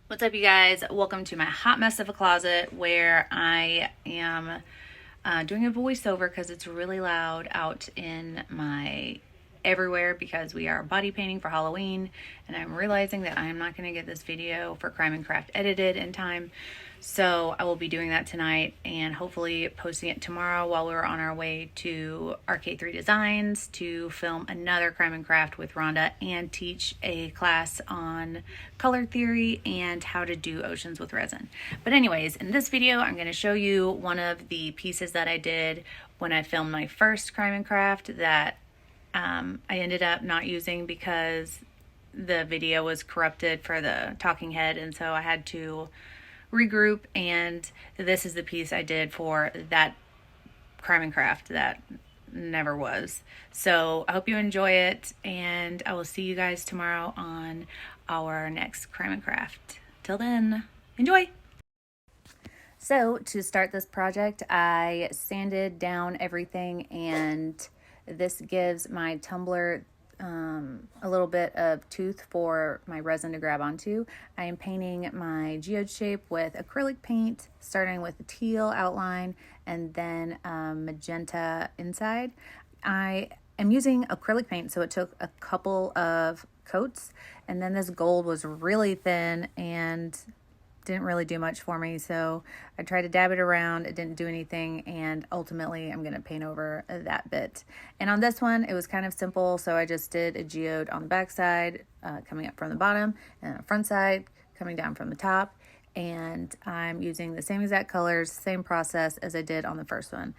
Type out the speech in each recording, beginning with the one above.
What's up, you guys? Welcome to my hot mess of a closet where I am doing a voiceover because it's really loud out in my everywhere because we are body painting for Halloween, and I'm realizing that I am not going to get this video for Crime and Craft edited in time. So I will be doing that tonight and hopefully posting it tomorrow while we're on our way to RK3 Designs to film another Crime and Craft with Rhonda and teach a class on color theory and how to do oceans with resin. But anyways, in this video, I'm going to show you one of the pieces that I did when I filmed my first Crime and Craft that I ended up not using because the video was corrupted for the talking head, and so I had to regroup, and this is the piece I did for that Crime and Craft that never was. So I hope you enjoy it, and I will see you guys tomorrow on our next Crime and Craft. Till then, enjoy! So to start this project, I sanded down everything, and this gives my tumbler a little bit of tooth for my resin to grab onto. I am painting my geode shape with acrylic paint, starting with a teal outline and then magenta inside. I am using acrylic paint, so it took a couple of coats, and then this gold was really thin and didn't really do much for me, so I tried to dab it around. It didn't do anything, and ultimately I'm going to paint over that bit. And on this one, it was kind of simple, so I just did a geode on the back side, coming up from the bottom, and the front side coming down from the top. And I'm using the same exact colors, same process as I did on the first one.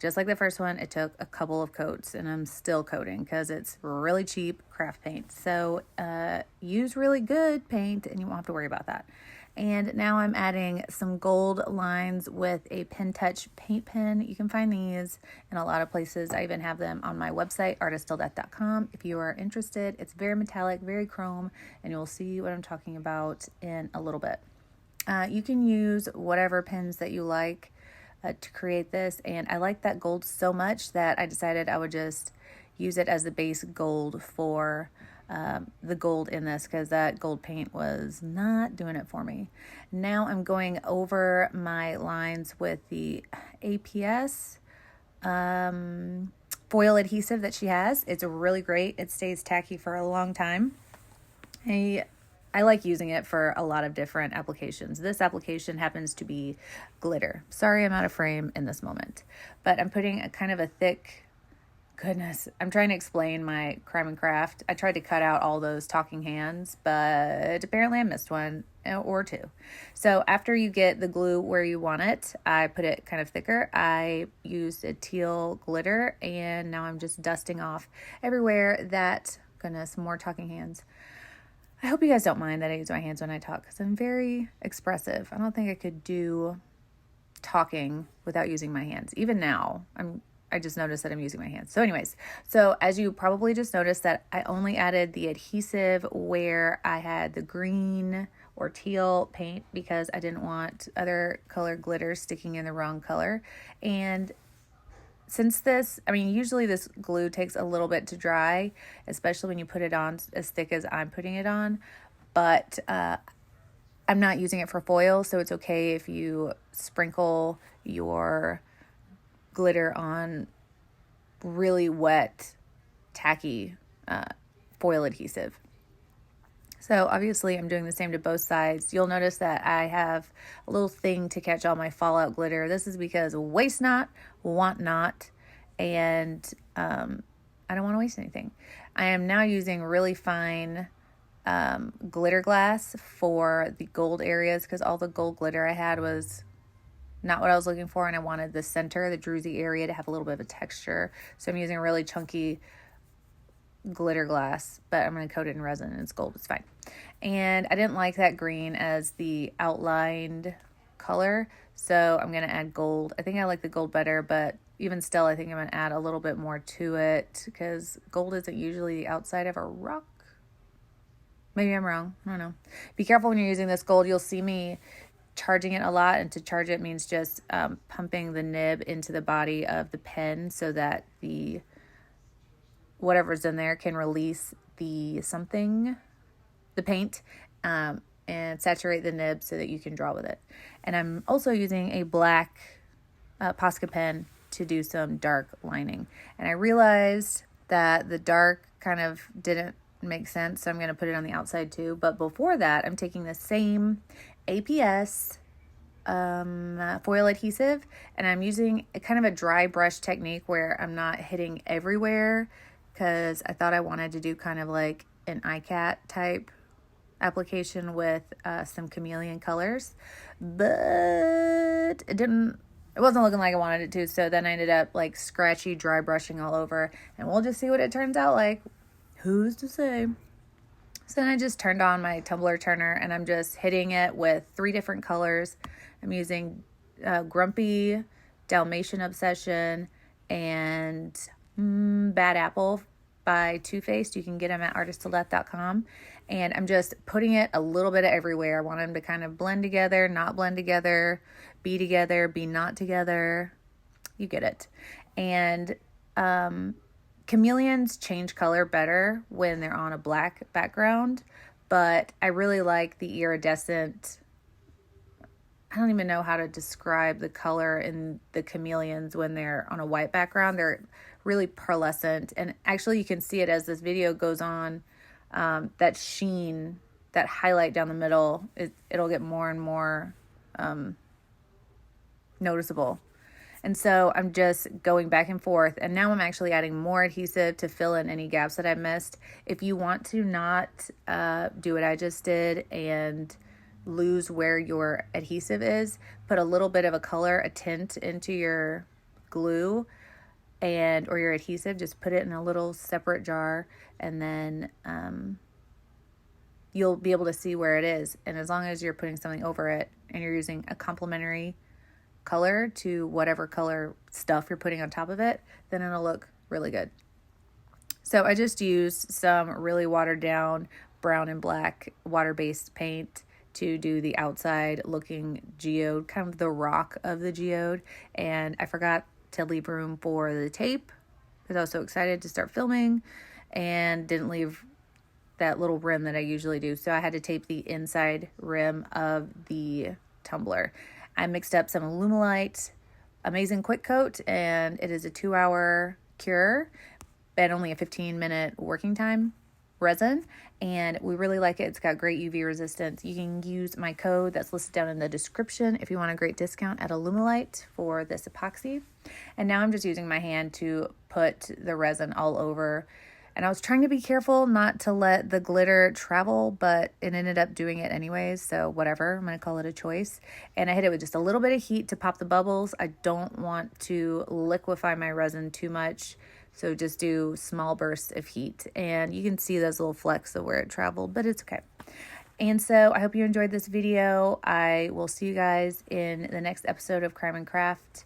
Just like the first one, it took a couple of coats, and I'm still coating because it's really cheap craft paint. So use really good paint and you won't have to worry about that. And now I'm adding some gold lines with a Pen Touch paint pen. You can find these in a lot of places. I even have them on my website, Artisttilldeath.com. If you are interested, it's very metallic, very chrome, and you'll see what I'm talking about in a little bit. You can use whatever pens that you like to create this, and I like that gold so much that I decided I would just use it as the base gold for the gold in this, because that gold paint was not doing it for me. Now I'm going over my lines with the APS foil adhesive that she has. It's really great. It stays tacky for a long time. I like using it for a lot of different applications. This application happens to be glitter. Sorry, I'm out of frame in this moment, but I'm putting a kind of a thick, goodness, I'm trying to explain my Crime and Craft. I tried to cut out all those talking hands, but apparently I missed one or two. So after you get the glue where you want it, I put it kind of thicker. I used a teal glitter, and now I'm just dusting off everywhere that, goodness, more talking hands. I hope you guys don't mind that I use my hands when I talk, because I'm very expressive. I don't think I could do talking without using my hands. Even now, I just noticed that I'm using my hands. So anyways, so as you probably just noticed, that I only added the adhesive where I had the green or teal paint because I didn't want other color glitter sticking in the wrong color. And since this, I mean, usually this glue takes a little bit to dry, especially when you put it on as thick as I'm putting it on, but I'm not using it for foil, so it's okay if you sprinkle your glitter on really wet, tacky foil adhesive. So obviously I'm doing the same to both sides. You'll notice that I have a little thing to catch all my fallout glitter. This is because waste not, want not, and I don't want to waste anything. I am now using really fine GlitterGlass for the gold areas, because all the gold glitter I had was not what I was looking for, and I wanted the center, the druzy area, to have a little bit of a texture. So I'm using a really chunky glitter glass, but I'm going to coat it in resin, and it's gold. It's fine. And I didn't like that green as the outlined color, so I'm going to add gold. I think I like the gold better, but even still, I think I'm going to add a little bit more to it, because gold isn't usually the outside of a rock. Maybe I'm wrong. I don't know. Be careful when you're using this gold. You'll see me charging it a lot, and to charge it means just pumping the nib into the body of the pen so that the whatever's in there can release the paint. and saturate the nib so that you can draw with it. And I'm also using a black Posca pen to do some dark lining. And I realized that the dark kind of didn't make sense, so I'm going to put it on the outside too. But before that, I'm taking the same APS foil adhesive, and I'm using a kind of a dry brush technique where I'm not hitting everywhere, because I thought I wanted to do kind of like an iCat type application with some Chameleon colors, but it wasn't looking like I wanted it to, so then I ended up like scratchy dry brushing all over, and we'll just see what it turns out like. Who's to say? So then I just turned on my tumbler turner, and I'm just hitting it with 3 different colors. I'm using Grumpy, Dalmatian Obsession, and Bad Apple by Too Faced. You can get them at Artisttilldeath.com. And I'm just putting it a little bit everywhere. I want them to kind of blend together, not blend together, be not together. You get it. And Chameleons change color better when they're on a black background, but I really like the iridescent. I don't even know how to describe the color in the Chameleons when they're on a white background. They're really pearlescent, and actually you can see it as this video goes on. That sheen, that highlight down the middle, it'll get more and more noticeable. And so I'm just going back and forth, and now I'm actually adding more adhesive to fill in any gaps that I missed. If you want to not do what I just did and lose where your adhesive is, put a little bit of a color, a tint into your glue or your adhesive. Just put it in a little separate jar, and then you'll be able to see where it is. And as long as you're putting something over it and you're using a complementary color to whatever color stuff you're putting on top of it, then it'll look really good. So I just used some really watered down brown and black water-based paint to do the outside looking geode, kind of the rock of the geode. And I forgot to leave room for the tape because I was so excited to start filming and didn't leave that little rim that I usually do. So I had to tape the inside rim of the tumbler. I mixed up some Alumilite Amazing Quick Coat, and it is a 2-hour cure and only a 15-minute working time resin, and we really like it. It's got great UV resistance. You can use my code that's listed down in the description if you want a great discount at Alumilite for this epoxy. And now I'm just using my hand to put the resin all over. And I was trying to be careful not to let the glitter travel, but it ended up doing it anyways, so whatever. I'm going to call it a choice. And I hit it with just a little bit of heat to pop the bubbles. I don't want to liquefy my resin too much, so just do small bursts of heat. And you can see those little flecks of where it traveled, but it's okay. And so I hope you enjoyed this video. I will see you guys in the next episode of Crime and Craft.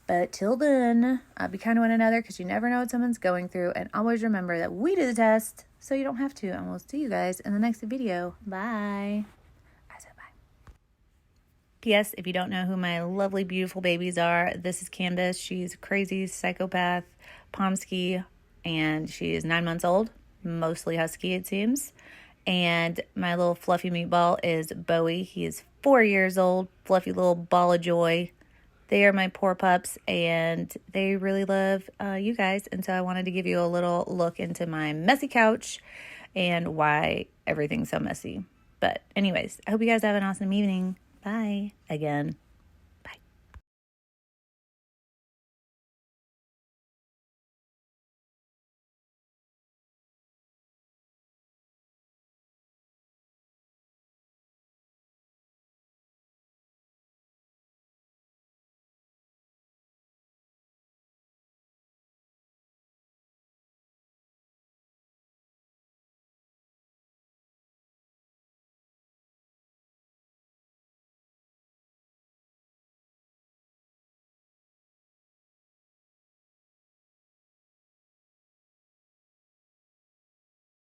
But till then, be kind to one another because you never know what someone's going through. And always remember that we do the test so you don't have to. And we'll see you guys in the next video. Bye. I said bye. P.S. If you don't know who my lovely, beautiful babies are, this is Candace. She's a crazy psychopath Pomsky, and she is 9 months old. Mostly husky, it seems. And my little fluffy meatball is Bowie. He is 4 years old. Fluffy little ball of joy. They are my poor pups, and they really love you guys. And so I wanted to give you a little look into my messy couch and why everything's so messy. But anyways, I hope you guys have an awesome evening. Bye again.